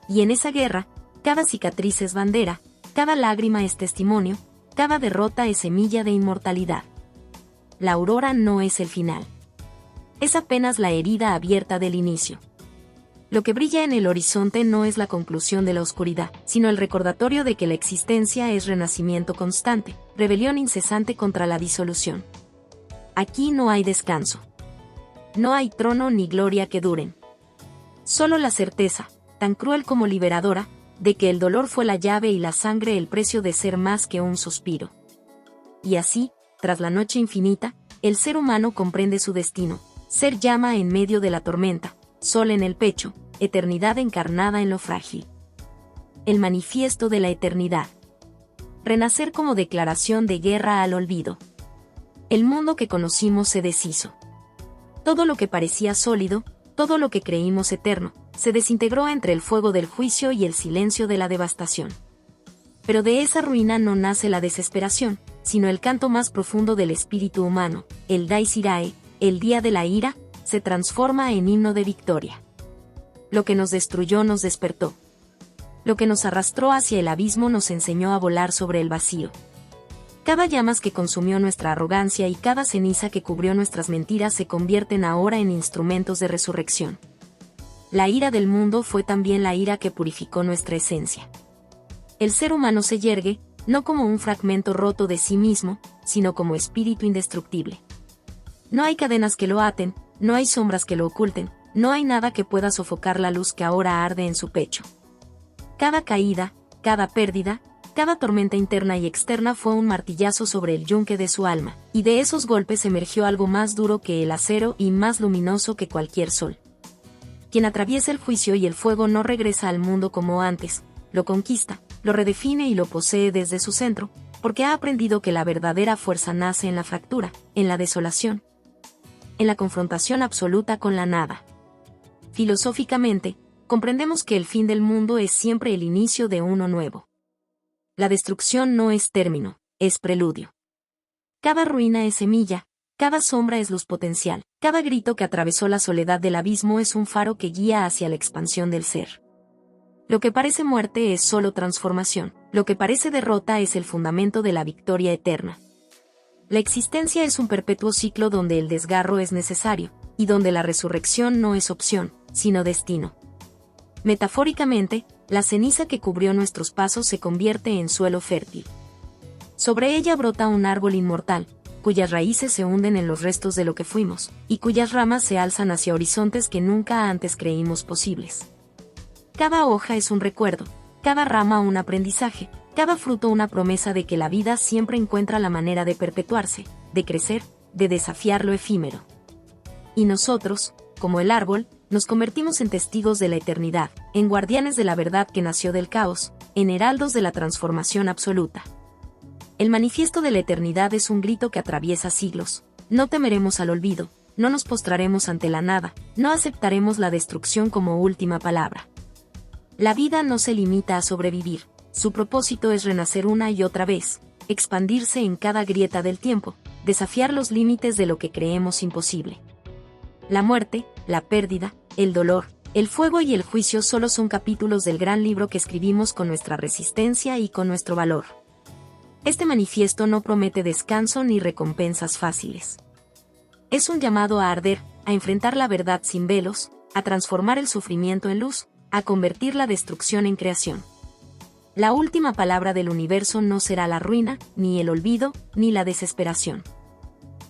Y en esa guerra, cada cicatriz es bandera, cada lágrima es testimonio, cada derrota es semilla de inmortalidad. La aurora no es el final. Es apenas la herida abierta del inicio. Lo que brilla en el horizonte no es la conclusión de la oscuridad, sino el recordatorio de que la existencia es renacimiento constante, rebelión incesante contra la disolución. Aquí no hay descanso. No hay trono ni gloria que duren. Solo la certeza, tan cruel como liberadora, de que el dolor fue la llave y la sangre el precio de ser más que un suspiro. Y así, tras la noche infinita, el ser humano comprende su destino, ser llama en medio de la tormenta, sol en el pecho, eternidad encarnada en lo frágil. El manifiesto de la eternidad. Renacer como declaración de guerra al olvido. El mundo que conocimos se deshizo. Todo lo que parecía sólido, todo lo que creímos eterno, se desintegró entre el fuego del juicio y el silencio de la devastación. Pero de esa ruina no nace la desesperación, sino el canto más profundo del espíritu humano, el Dies Irae, el día de la ira, se transforma en himno de victoria. Lo que nos destruyó nos despertó. Lo que nos arrastró hacia el abismo nos enseñó a volar sobre el vacío. Cada llamas que consumió nuestra arrogancia y cada ceniza que cubrió nuestras mentiras se convierten ahora en instrumentos de resurrección. La ira del mundo fue también la ira que purificó nuestra esencia. El ser humano se yergue, no como un fragmento roto de sí mismo, sino como espíritu indestructible. No hay cadenas que lo aten, no hay sombras que lo oculten, no hay nada que pueda sofocar la luz que ahora arde en su pecho. Cada caída, cada pérdida, cada tormenta interna y externa fue un martillazo sobre el yunque de su alma, y de esos golpes emergió algo más duro que el acero y más luminoso que cualquier sol. Quien atraviesa el juicio y el fuego no regresa al mundo como antes, lo conquista, lo redefine y lo posee desde su centro, porque ha aprendido que la verdadera fuerza nace en la fractura, en la desolación, en la confrontación absoluta con la nada. Filosóficamente, comprendemos que el fin del mundo es siempre el inicio de uno nuevo. La destrucción no es término, es preludio. Cada ruina es semilla, cada sombra es luz potencial, cada grito que atravesó la soledad del abismo es un faro que guía hacia la expansión del ser. Lo que parece muerte es solo transformación, lo que parece derrota es el fundamento de la victoria eterna. La existencia es un perpetuo ciclo donde el desgarro es necesario, y donde la resurrección no es opción, sino destino. Metafóricamente, la ceniza que cubrió nuestros pasos se convierte en suelo fértil. Sobre ella brota un árbol inmortal, cuyas raíces se hunden en los restos de lo que fuimos, y cuyas ramas se alzan hacia horizontes que nunca antes creímos posibles. Cada hoja es un recuerdo, cada rama un aprendizaje, cada fruto una promesa de que la vida siempre encuentra la manera de perpetuarse, de crecer, de desafiar lo efímero. Y nosotros, como el árbol, nos convertimos en testigos de la eternidad, en guardianes de la verdad que nació del caos, en heraldos de la transformación absoluta. El manifiesto de la eternidad es un grito que atraviesa siglos. No temeremos al olvido, no nos postraremos ante la nada, no aceptaremos la destrucción como última palabra. La vida no se limita a sobrevivir, su propósito es renacer una y otra vez, expandirse en cada grieta del tiempo, desafiar los límites de lo que creemos imposible. La muerte, la pérdida, el dolor, El fuego y el juicio solo son capítulos del gran libro que escribimos con nuestra resistencia y con nuestro valor. Este manifiesto no promete descanso ni recompensas fáciles. Es un llamado a arder, a enfrentar la verdad sin velos, a transformar el sufrimiento en luz, a convertir la destrucción en creación. La última palabra del universo no será la ruina, ni el olvido, ni la desesperación.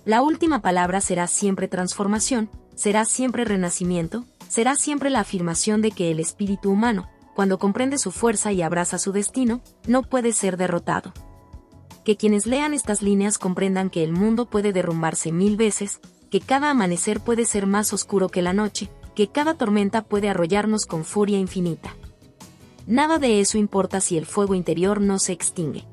La última palabra será siempre transformación, será siempre renacimiento, será siempre la afirmación de que el espíritu humano, cuando comprende su fuerza y abraza su destino, no puede ser derrotado. Que quienes lean estas líneas comprendan que el mundo puede derrumbarse 1000 veces, que cada amanecer puede ser más oscuro que la noche, que cada tormenta puede arrollarnos con furia infinita. Nada de eso importa si el fuego interior no se extingue.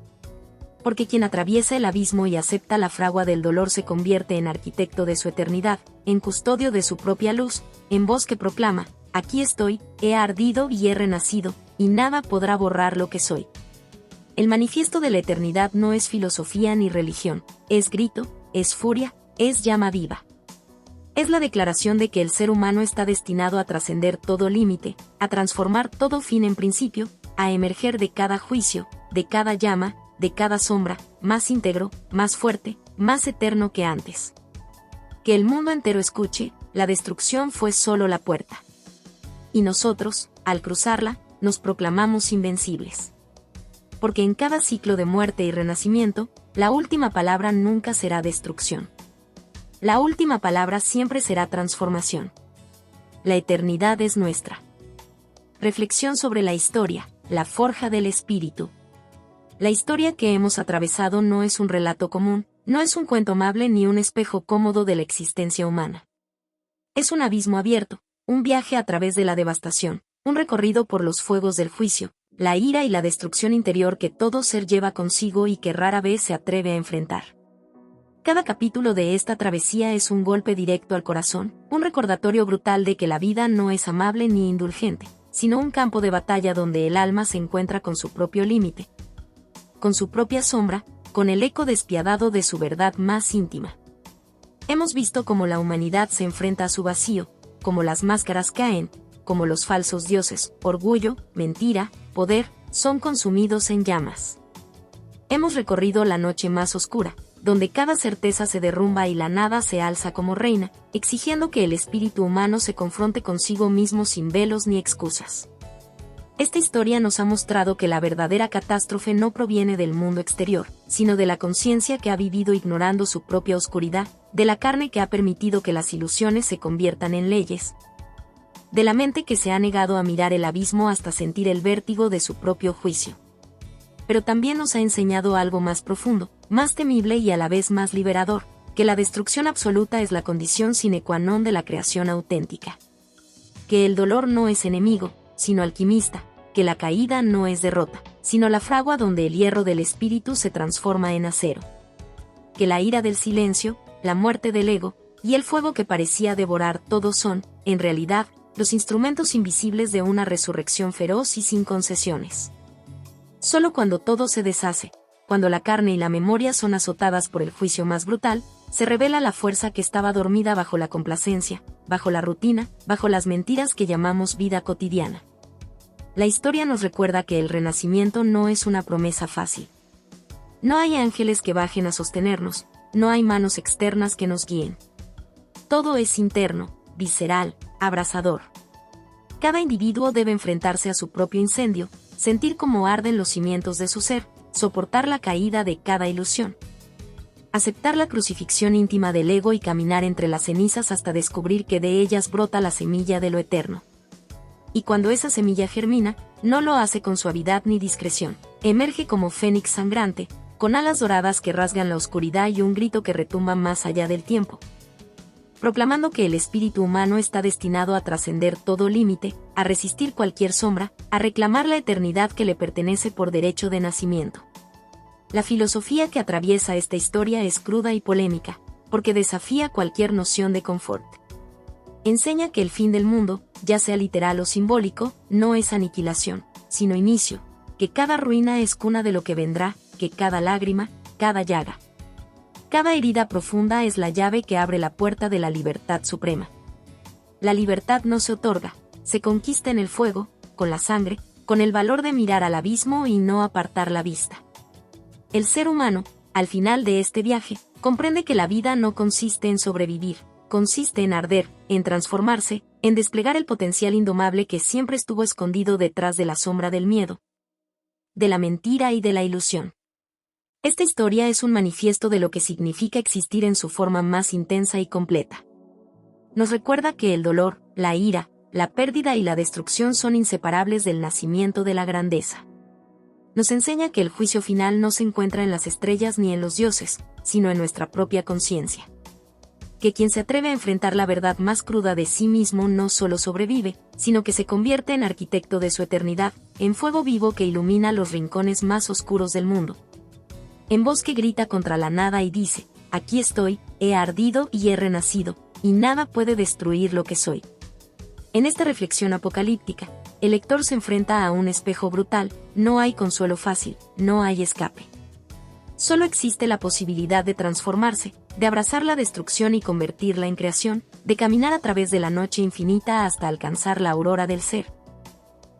Porque quien atraviesa el abismo y acepta la fragua del dolor se convierte en arquitecto de su eternidad, en custodio de su propia luz, en voz que proclama: aquí estoy, he ardido y he renacido, y nada podrá borrar lo que soy. El manifiesto de la eternidad no es filosofía ni religión, es grito, es furia, es llama viva. Es la declaración de que el ser humano está destinado a trascender todo límite, a transformar todo fin en principio, a emerger de cada juicio, de cada llama, de cada sombra, más íntegro, más fuerte, más eterno que antes. Que el mundo entero escuche, la destrucción fue solo la puerta. Y nosotros, al cruzarla, nos proclamamos invencibles. Porque en cada ciclo de muerte y renacimiento, la última palabra nunca será destrucción. La última palabra siempre será transformación. La eternidad es nuestra. Reflexión sobre la historia, la forja del espíritu. La historia que hemos atravesado no es un relato común, no es un cuento amable ni un espejo cómodo de la existencia humana. Es un abismo abierto, un viaje a través de la devastación, un recorrido por los fuegos del juicio, la ira y la destrucción interior que todo ser lleva consigo y que rara vez se atreve a enfrentar. Cada capítulo de esta travesía es un golpe directo al corazón, un recordatorio brutal de que la vida no es amable ni indulgente, sino un campo de batalla donde el alma se encuentra con su propio límite, con su propia sombra, con el eco despiadado de su verdad más íntima. Hemos visto cómo la humanidad se enfrenta a su vacío, cómo las máscaras caen, cómo los falsos dioses, orgullo, mentira, poder, son consumidos en llamas. Hemos recorrido la noche más oscura, donde cada certeza se derrumba y la nada se alza como reina, exigiendo que el espíritu humano se confronte consigo mismo sin velos ni excusas. Esta historia nos ha mostrado que la verdadera catástrofe no proviene del mundo exterior, sino de la conciencia que ha vivido ignorando su propia oscuridad, de la carne que ha permitido que las ilusiones se conviertan en leyes, de la mente que se ha negado a mirar el abismo hasta sentir el vértigo de su propio juicio. Pero también nos ha enseñado algo más profundo, más temible y a la vez más liberador, que la destrucción absoluta es la condición sine qua non de la creación auténtica. Que el dolor no es enemigo, sino alquimista, que la caída no es derrota, sino la fragua donde el hierro del espíritu se transforma en acero. Que la ira del silencio, la muerte del ego, y el fuego que parecía devorar todo son, en realidad, los instrumentos invisibles de una resurrección feroz y sin concesiones. Solo cuando todo se deshace, cuando la carne y la memoria son azotadas por el juicio más brutal, se revela la fuerza que estaba dormida bajo la complacencia, bajo la rutina, bajo las mentiras que llamamos vida cotidiana. La historia nos recuerda que el renacimiento no es una promesa fácil. No hay ángeles que bajen a sostenernos, no hay manos externas que nos guíen. Todo es interno, visceral, abrasador. Cada individuo debe enfrentarse a su propio incendio, sentir cómo arden los cimientos de su ser, soportar la caída de cada ilusión. Aceptar la crucifixión íntima del ego y caminar entre las cenizas hasta descubrir que de ellas brota la semilla de lo eterno. Y cuando esa semilla germina, no lo hace con suavidad ni discreción, emerge como fénix sangrante, con alas doradas que rasgan la oscuridad y un grito que retumba más allá del tiempo, proclamando que el espíritu humano está destinado a trascender todo límite, a resistir cualquier sombra, a reclamar la eternidad que le pertenece por derecho de nacimiento. La filosofía que atraviesa esta historia es cruda y polémica, porque desafía cualquier noción de confort. Enseña que el fin del mundo, ya sea literal o simbólico, no es aniquilación, sino inicio, que cada ruina es cuna de lo que vendrá, que cada lágrima, cada llaga, cada herida profunda es la llave que abre la puerta de la libertad suprema. La libertad no se otorga, se conquista en el fuego, con la sangre, con el valor de mirar al abismo y no apartar la vista. El ser humano, al final de este viaje, comprende que la vida no consiste en sobrevivir, consiste en arder, en transformarse, en desplegar el potencial indomable que siempre estuvo escondido detrás de la sombra del miedo, de la mentira y de la ilusión. Esta historia es un manifiesto de lo que significa existir en su forma más intensa y completa. Nos recuerda que el dolor, la ira, la pérdida y la destrucción son inseparables del nacimiento de la grandeza. Nos enseña que el juicio final no se encuentra en las estrellas ni en los dioses, sino en nuestra propia conciencia. Que quien se atreve a enfrentar la verdad más cruda de sí mismo no solo sobrevive, sino que se convierte en arquitecto de su eternidad, en fuego vivo que ilumina los rincones más oscuros del mundo. En voz que grita contra la nada y dice, aquí estoy, he ardido y he renacido, y nada puede destruir lo que soy. En esta reflexión apocalíptica, el lector se enfrenta a un espejo brutal, no hay consuelo fácil, no hay escape. Solo existe la posibilidad de transformarse, de abrazar la destrucción y convertirla en creación, de caminar a través de la noche infinita hasta alcanzar la aurora del ser.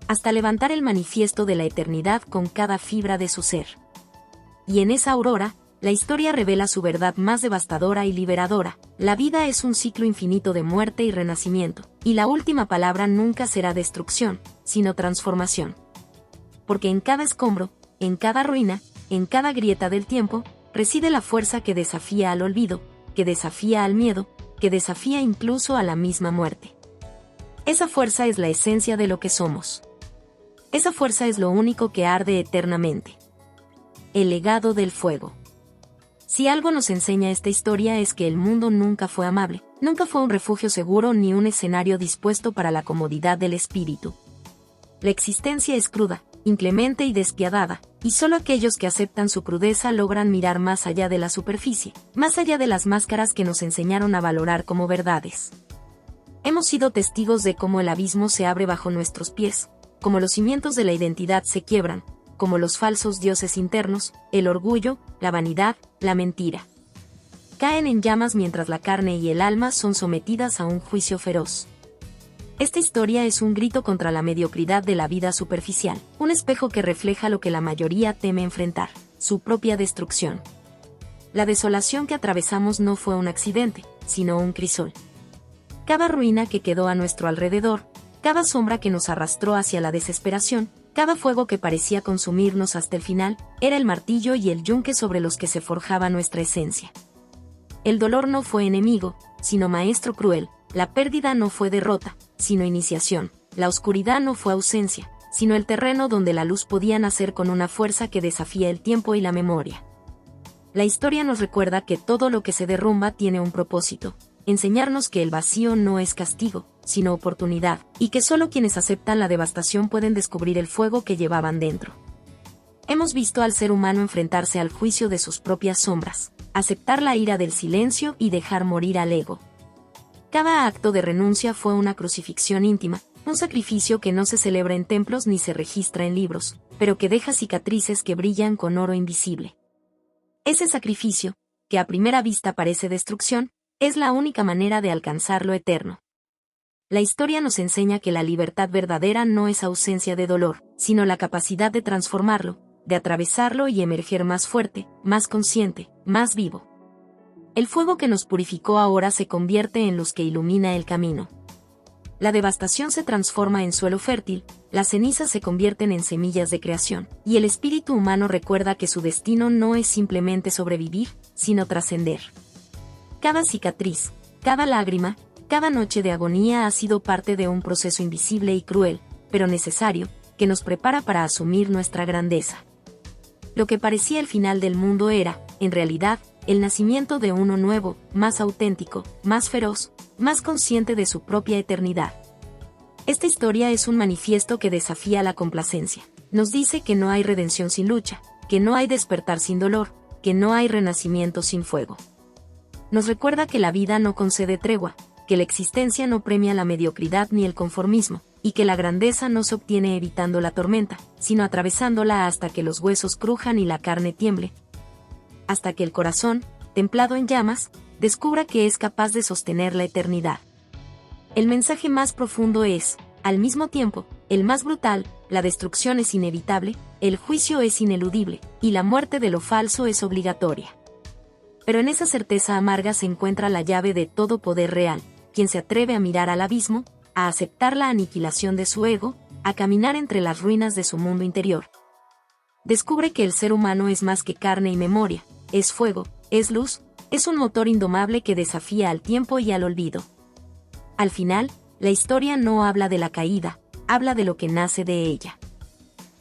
Hasta levantar el manifiesto de la eternidad con cada fibra de su ser. Y en esa aurora, la historia revela su verdad más devastadora y liberadora. La vida es un ciclo infinito de muerte y renacimiento, y la última palabra nunca será destrucción, sino transformación. Porque en cada escombro, en cada ruina, en cada grieta del tiempo, reside la fuerza que desafía al olvido, que desafía al miedo, que desafía incluso a la misma muerte. Esa fuerza es la esencia de lo que somos. Esa fuerza es lo único que arde eternamente. El legado del fuego. Si algo nos enseña esta historia es que el mundo nunca fue amable, nunca fue un refugio seguro ni un escenario dispuesto para la comodidad del espíritu. La existencia es cruda, inclemente y despiadada, y solo aquellos que aceptan su crudeza logran mirar más allá de la superficie, más allá de las máscaras que nos enseñaron a valorar como verdades. Hemos sido testigos de cómo el abismo se abre bajo nuestros pies, cómo los cimientos de la identidad se quiebran, como los falsos dioses internos, el orgullo, la vanidad, la mentira. Caen en llamas mientras la carne y el alma son sometidas a un juicio feroz. Esta historia es un grito contra la mediocridad de la vida superficial, un espejo que refleja lo que la mayoría teme enfrentar, su propia destrucción. La desolación que atravesamos no fue un accidente, sino un crisol. Cada ruina que quedó a nuestro alrededor, cada sombra que nos arrastró hacia la desesperación, cada fuego que parecía consumirnos hasta el final, era el martillo y el yunque sobre los que se forjaba nuestra esencia. El dolor no fue enemigo, sino maestro cruel, la pérdida no fue derrota, sino iniciación, la oscuridad no fue ausencia, sino el terreno donde la luz podía nacer con una fuerza que desafía el tiempo y la memoria. La historia nos recuerda que todo lo que se derrumba tiene un propósito, enseñarnos que el vacío no es castigo, sino oportunidad, y que solo quienes aceptan la devastación pueden descubrir el fuego que llevaban dentro. Hemos visto al ser humano enfrentarse al juicio de sus propias sombras, aceptar la ira del silencio y dejar morir al ego. Cada acto de renuncia fue una crucifixión íntima, un sacrificio que no se celebra en templos ni se registra en libros, pero que deja cicatrices que brillan con oro invisible. Ese sacrificio, que a primera vista parece destrucción, es la única manera de alcanzar lo eterno. La historia nos enseña que la libertad verdadera no es ausencia de dolor, sino la capacidad de transformarlo, de atravesarlo y emerger más fuerte, más consciente, más vivo. El fuego que nos purificó ahora se convierte en luz que ilumina el camino. La devastación se transforma en suelo fértil, las cenizas se convierten en semillas de creación, y el espíritu humano recuerda que su destino no es simplemente sobrevivir, sino trascender. Cada cicatriz, cada lágrima, cada noche de agonía ha sido parte de un proceso invisible y cruel, pero necesario, que nos prepara para asumir nuestra grandeza. Lo que parecía el final del mundo era, en realidad, el nacimiento de uno nuevo, más auténtico, más feroz, más consciente de su propia eternidad. Esta historia es un manifiesto que desafía la complacencia. Nos dice que no hay redención sin lucha, que no hay despertar sin dolor, que no hay renacimiento sin fuego. Nos recuerda que la vida no concede tregua, que la existencia no premia la mediocridad ni el conformismo, y que la grandeza no se obtiene evitando la tormenta, sino atravesándola hasta que los huesos crujan y la carne tiemble, hasta que el corazón, templado en llamas, descubra que es capaz de sostener la eternidad. El mensaje más profundo es, Al mismo tiempo, el más brutal, la destrucción es inevitable, el juicio es ineludible, y la muerte de lo falso es obligatoria. Pero en esa certeza amarga se encuentra la llave de todo poder real, quien se atreve a mirar al abismo, a aceptar la aniquilación de su ego, a caminar entre las ruinas de su mundo interior. Descubre que el ser humano es más que carne y memoria, es fuego, es luz, es un motor indomable que desafía al tiempo y al olvido. Al final, la historia no habla de la caída, habla de lo que nace de ella.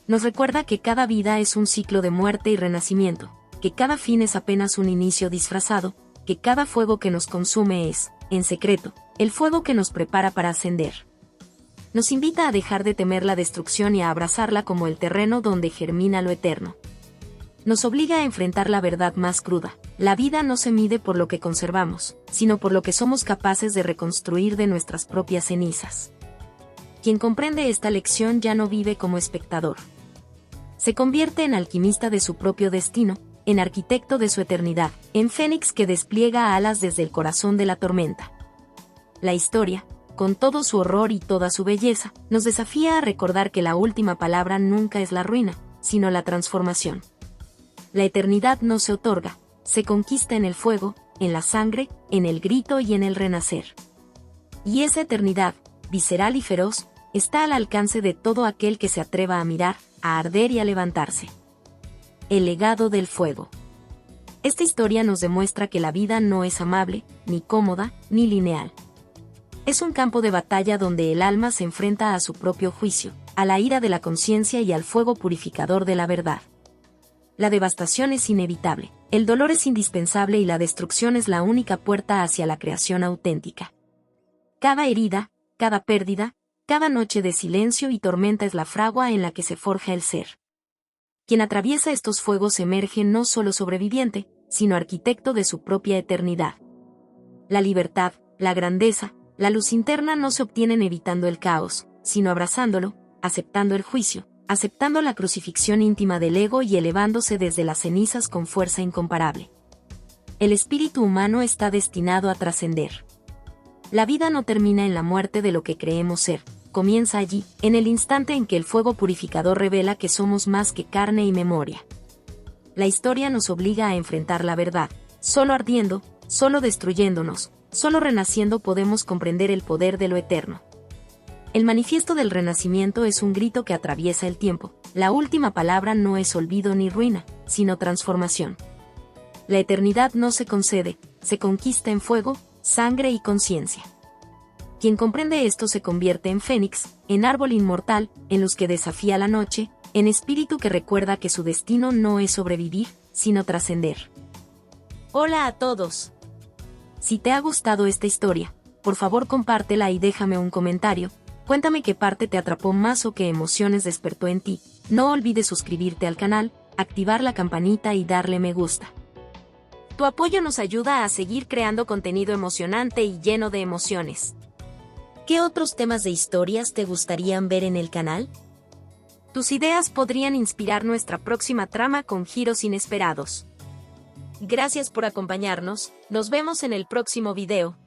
Nos recuerda que cada vida es un ciclo de muerte y renacimiento, que cada fin es apenas un inicio disfrazado, que cada fuego que nos consume es, en secreto, el fuego que nos prepara para ascender. Nos invita a dejar de temer la destrucción y a abrazarla como el terreno donde germina lo eterno. Nos obliga a enfrentar la verdad más cruda. La vida no se mide por lo que conservamos, sino por lo que somos capaces de reconstruir de nuestras propias cenizas. Quien comprende esta lección ya no vive como espectador. Se convierte en alquimista de su propio destino, en arquitecto de su eternidad, en fénix que despliega alas desde el corazón de la tormenta. La historia, con todo su horror y toda su belleza, nos desafía a recordar que la última palabra nunca es la ruina, sino la transformación. La eternidad no se otorga, se conquista en el fuego, en la sangre, en el grito y en el renacer. Y esa eternidad, visceral y feroz, está al alcance de todo aquel que se atreva a mirar, a arder y a levantarse. El legado del fuego. Esta historia nos demuestra que la vida no es amable, ni cómoda, ni lineal. Es un campo de batalla donde el alma se enfrenta a su propio juicio, a la ira de la conciencia y al fuego purificador de la verdad. La devastación es inevitable, el dolor es indispensable y la destrucción es la única puerta hacia la creación auténtica. Cada herida, cada pérdida, cada noche de silencio y tormenta es la fragua en la que se forja el ser. Quien atraviesa estos fuegos emerge no solo sobreviviente, sino arquitecto de su propia eternidad. La libertad, la grandeza, la luz interna no se obtienen evitando el caos, sino abrazándolo, aceptando el juicio, aceptando la crucifixión íntima del ego y elevándose desde las cenizas con fuerza incomparable. El espíritu humano está destinado a trascender. La vida no termina en la muerte de lo que creemos ser, comienza allí, en el instante en que el fuego purificador revela que somos más que carne y memoria. La historia nos obliga a enfrentar la verdad. Solo ardiendo, solo destruyéndonos, solo renaciendo podemos comprender el poder de lo eterno. El manifiesto del renacimiento es un grito que atraviesa el tiempo. La última palabra no es olvido ni ruina, sino transformación. La eternidad no se concede, se conquista en fuego, sangre y conciencia. Quien comprende esto se convierte en fénix, en árbol inmortal, en luz que desafía la noche, en espíritu que recuerda que su destino no es sobrevivir, sino trascender. Hola a todos. Si te ha gustado esta historia, por favor compártela y déjame un comentario. Cuéntame qué parte te atrapó más o qué emociones despertó en ti. No olvides suscribirte al canal, activar la campanita y darle me gusta. Tu apoyo nos ayuda a seguir creando contenido emocionante y lleno de emociones. ¿Qué otros temas de historias te gustarían ver en el canal? Tus ideas podrían inspirar nuestra próxima trama con giros inesperados. Gracias por acompañarnos, nos vemos en el próximo video.